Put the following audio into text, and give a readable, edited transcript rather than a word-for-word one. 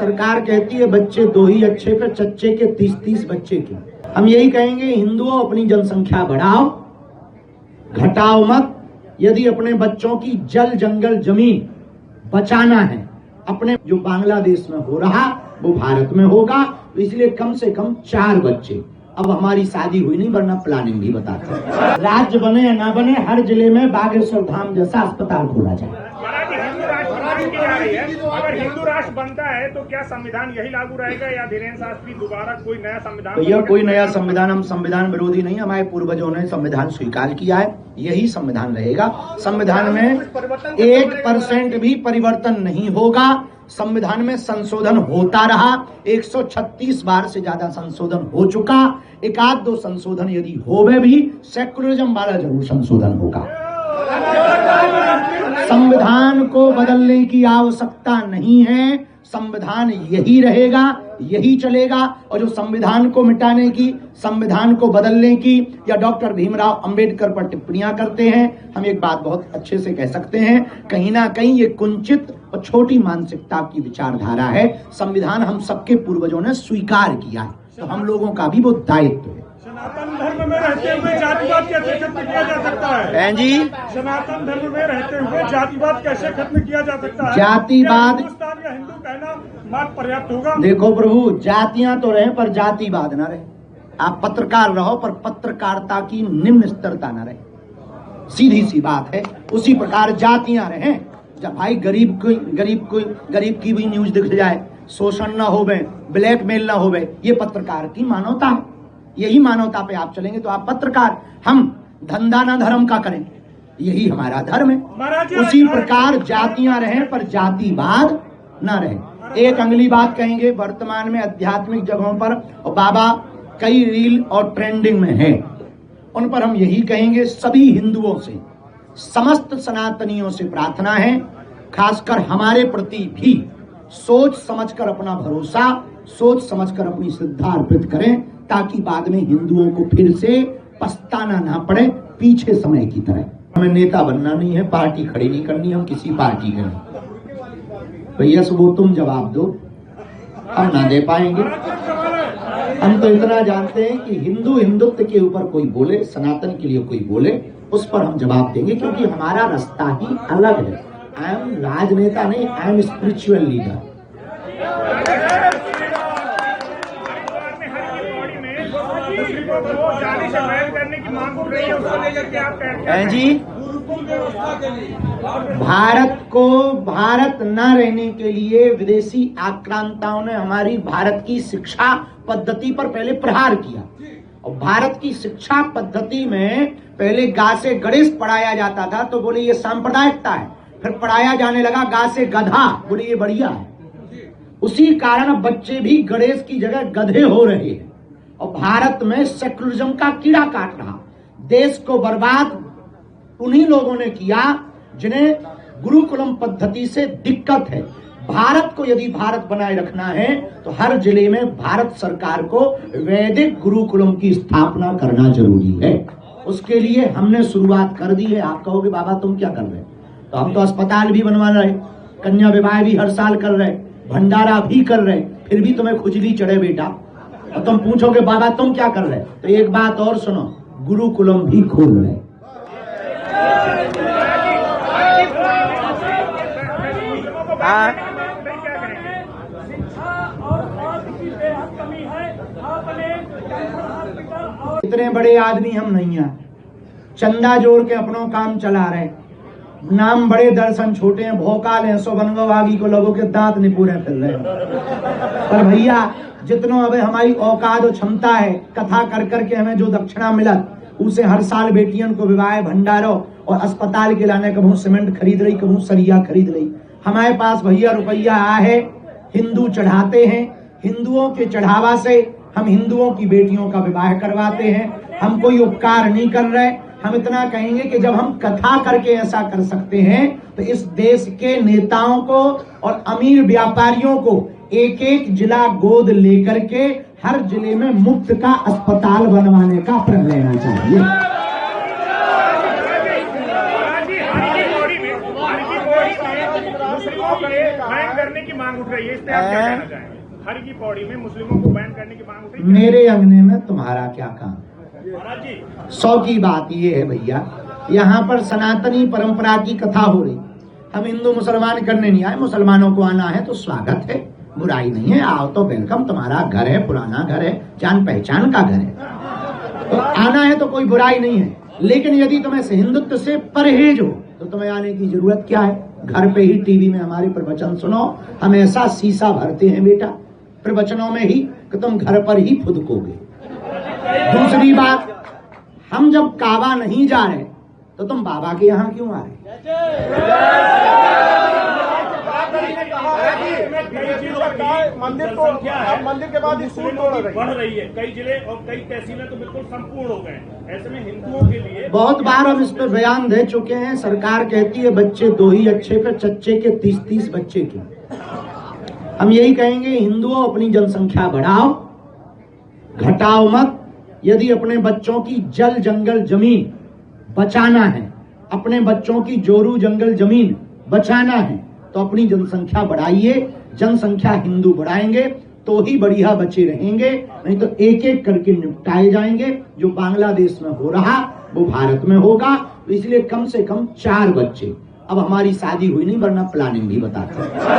सरकार कहती है बच्चे दो ही अच्छे पे चच्चे के 30-30 बच्चे के। हम यही कहेंगे हिंदुओं अपनी जनसंख्या बढ़ाओ, घटाओ मत। यदि अपने बच्चों की जल जंगल जमीन बचाना है, अपने जो बांग्लादेश में हो रहा वो भारत में होगा, तो इसलिए कम से कम 4 बच्चे। अब हमारी शादी हुई नहीं, वरना प्लानिंग भी बताते हैं। राज्य बने या ना बने, हर जिले में बागेश्वर धाम जैसा अस्पताल खोला जाए। अगर हिंदू राष्ट्र बनता है तो क्या संविधान यही लागू रहेगा या धीरेन्द्र शास्त्री दोबारा कोई नया संविधान? भैया कोई नया संविधान, हम संविधान विरोधी नहीं, हमारे पूर्वजों ने संविधान स्वीकार किया है, यही संविधान रहेगा। संविधान में 1% भी परिवर्तन नहीं होगा। संविधान में संशोधन होता रहा, 136 बार से ज्यादा संशोधन हो चुका। एक आध दो संशोधन यदि होवे भी, सेकुलरिज्म वाला जरूर संशोधन होगा। संविधान को बदलने की आवश्यकता नहीं है, संविधान यही रहेगा, यही चलेगा। और जो संविधान को मिटाने की, संविधान को बदलने की या डॉक्टर भीमराव अंबेडकर पर टिप्पणियां करते हैं, हम एक बात बहुत अच्छे से कह सकते हैं, कहीं ना कहीं ये कुंचित और छोटी मानसिकता की विचारधारा है। संविधान हम सबके पूर्वजों ने स्वीकार किया है, तो हम लोगों का भी वो दायित्व है। सनातन धर्म में रहते हुए जातिवाद कैसे खत्म किया जा सकता है? जी, सनातन धर्म में रहते हुए जातिवाद कैसे खत्म किया जा सकता है? जातिवाद, हिंदुस्तान या हिंदू कहना मात्र पर्याप्त होगा? देखो प्रभु, जातियां तो रहे पर जातिवाद ना रहे। आप पत्रकार रहो पर पत्रकारिता की निम्न स्तरता ना रहे, सीधी सी बात है। उसी प्रकार जातियां रहे, जब भाई गरीब की भी न्यूज दिख जाए, शोषण ना होवे, ब्लैकमेल ना होवे, ये पत्रकार की मानवता है। यही मानवता पे आप चलेंगे तो आप पत्रकार। हम धंधा ना धर्म का करें, यही हमारा धर्म है। उसी प्रकार जातियां रहें पर जातिवाद ना रहे। एक अगली बात कहेंगे, वर्तमान में आध्यात्मिक जगहों पर और बाबा कई रील और ट्रेंडिंग में है, उन पर हम यही कहेंगे, सभी हिंदुओं से, समस्त सनातनियों से प्रार्थना है, खासकर हमारे प्रति भी सोच समझकर अपना भरोसा, सोच समझकर अपनी श्रद्धा अर्पित करें, ताकि बाद में हिंदुओं को फिर से पछताना ना पड़े पीछे समय की तरह। हमें नेता बनना नहीं है, पार्टी खड़ी नहीं करनी, हम किसी पार्टी के नहीं। भैया वो तुम जवाब दो, हम ना दे पाएंगे। हम तो इतना जानते हैं कि हिंदू हिंदुत्व के ऊपर कोई बोले, सनातन के लिए कोई बोले, उस पर हम जवाब देंगे, क्योंकि हमारा रास्ता ही अलग है। आई एम राजनेता नहीं, आई एम स्पिरिचुअल लीडर। जी, भारत को भारत न रहने के लिए विदेशी आक्रांताओं ने हमारी भारत की शिक्षा पद्धति पर पहले प्रहार किया। और भारत की शिक्षा पद्धति में पहले गा से गणेश पढ़ाया जाता था, तो बोले ये सांप्रदायिकता है। फिर पढ़ाया जाने लगा गा से गधा, बोले ये बढ़िया है। उसी कारण बच्चे भी गणेश की जगह गधे हो रहे हैं और भारत में सेकुलरिज्म का कीड़ा काट रहा। देश को बर्बाद उन्हीं लोगों ने किया जिन्हें गुरुकुलम पद्धति से दिक्कत है। भारत को यदि भारत बनाए रखना है तो हर जिले में भारत सरकार को वैदिक गुरुकुलम की स्थापना करना जरूरी है। उसके लिए हमने शुरुआत कर दी है। आप कहोगे बाबा तुम क्या कर रहे हैं? तो हम तो अस्पताल भी बनवा रहे, कन्या विवाह भी हर साल कर रहे, भंडारा भी कर रहे, फिर भी तुम्हें खुजली चढ़े बेटा। और तुम पूछोगे बाबा तुम क्या कर रहे? तो एक बात और सुनो, गुरुकुलम भी खोल रहे। इतने बड़े आदमी हम नहीं हैं, चंदा जोड़ के अपनों काम चला रहे, नाम बड़े दर्शन छोटे हैं, भोकाल हैं, सो बनगवागी को लोगों के दांत निपुरे फिर रहे। पर भैया जितनो अब हमारी औकात और क्षमता है, कथा कर करके हमें जो दक्षिणा मिला उसे हर साल बेटियन को विवाह भंडारों और अस्पताल के लाने, कभू सीमेंट खरीद रही, कभू सरिया खरीद रही। हमारे पास भैया रुपया आया है, हिंदू चढ़ाते हैं, हिंदुओं के चढ़ावा से हम हिंदुओं की बेटियों का विवाह करवाते हैं। हम कोई उपकार नहीं कर रहे। हम इतना कहेंगे कि जब हम कथा करके ऐसा कर सकते हैं तो इस देश के नेताओं को और अमीर व्यापारियों को एक एक जिला गोद लेकर के हर जिले में मुफ्त का अस्पताल बनवाने का प्रण लेना चाहिए। करने की मांग उठ रही है, इस पे आप क्या कहना चाहेंगे? हर की पौड़ी में मुस्लिमों को बैन करने की मांग उठ रही है। मेरे अंगने में तुम्हारा क्या काम? महाराज जी, 100 की बात ये है भैया, यहाँ पर सनातनी परंपरा की कथा हो रही। हम हिंदू मुसलमान करने नहीं आए, मुसलमानों को आना है तो स्वागत है, बुराई नहीं है, आओ तो वेलकम, तुम्हारा घर है, पुराना घर है, जान पहचान का घर है, तो आना है तो कोई बुराई नहीं है। लेकिन यदि तुम्हें हिंदुत्व से परहेज हो तो तुम्हें आने की जरूरत क्या है? घर पे ही टीवी में हमारे प्रवचन सुनो, हम ऐसा शीशा भरते हैं बेटा प्रवचनों में ही कि तुम घर पर ही फुदकोगे। दूसरी बात, हम जब काबा नहीं जा रहे तो तुम बाबा के यहाँ क्यों आ रहे? मंदिर के बाद बढ़ रही है, कई जिले और कई तहसीलें तो बिल्कुल संपूर्ण हो गए। ऐसे में हिंदुओं के लिए बहुत बार हम इस पर बयान दे चुके हैं। सरकार कहती है बच्चे 2 ही अच्छे पे, चच्चे के 30-30 बच्चे के। हम यही कहेंगे, हिंदुओं अपनी जनसंख्या बढ़ाओ, घटाओ मत। यदि अपने बच्चों की जल जंगल जमीन बचाना है, अपने बच्चों की जोरू जंगल जमीन बचाना है, तो अपनी जनसंख्या बढ़ाइए। जनसंख्या हिंदू बढ़ाएंगे तो ही बढ़िया बचे रहेंगे, नहीं तो एक एक करके निपटाए जाएंगे। जो बांग्लादेश में हो रहा वो भारत में होगा। तो इसलिए कम से कम 4 बच्चे। अब हमारी शादी हुई नहीं, वरना प्लानिंग भी बताते हैं।